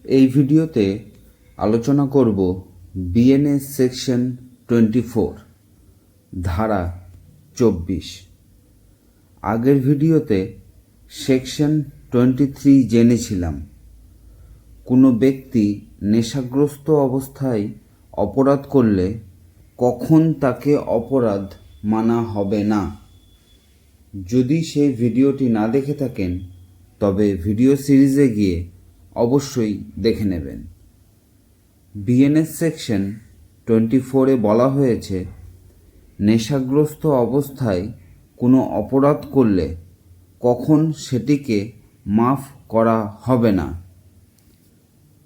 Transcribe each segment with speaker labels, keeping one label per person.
Speaker 1: এই ভিডিওতে আলোচনা করব বিএনএস সেকশন 24 ধারা 24। আগের ভিডিওতে সেকশন 23 জেনেছিলাম। কোনো ব্যক্তি নেশাগ্রস্ত অবস্থায় অপরাধ করলে কখন তাকে অপরাধ মানা হবে না। যদি সেই ভিডিওটি না দেখে থাকেন তবে ভিডিও সিরিজে গিয়ে অবশ্যই দেখে নেবেন। বিএনএস সেকশন 24-এ বলা হয়েছে, নেশাগ্রস্ত অবস্থায় কোনো অপরাধ করলে কখন সেটিকে মাফ করা হবে না।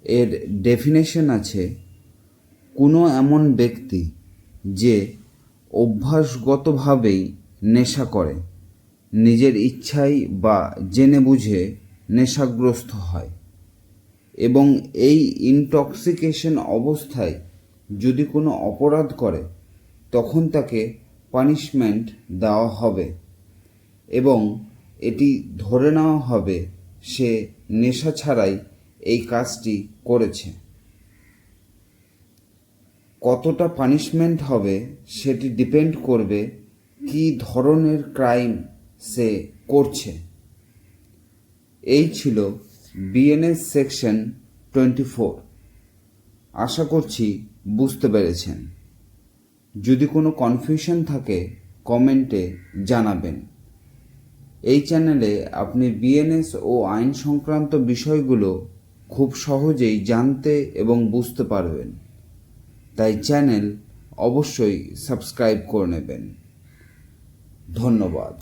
Speaker 1: এর ডেফিনেশন আছে, কোনো এমন ব্যক্তি যে অভ্যাসগতভাবেই নেশা করে, নিজের ইচ্ছায় বা জেনে বুঝে নেশাগ্রস্ত হয় এবং এই ইনটক্সিকেশন অবস্থায় যদি কোনো অপরাধ করে তখন তাকে পানিশমেন্ট দেওয়া হবে এবং এটি ধরে নেওয়া হবে সে নেশা ছাড়াই এই কাজটি করেছে। কতটা পানিশমেন্ট হবে সেটি ডিপেন্ড করবে কী ধরনের ক্রাইম সে করছে। এই ছিল বিএনএস সেকশন 24। আশা করছি বুঝতে পেরেছেন। যদি কোনো কনফিউশন থাকে কমেন্টে জানাবেন। এই চ্যানেলে আপনি বিএনএস ও আইন সংক্রান্ত বিষয়গুলো খুব সহজেই জানতে এবং বুঝতে পারবেন। তাই চ্যানেল অবশ্যই সাবস্ক্রাইব করে নেবেন। ধন্যবাদ।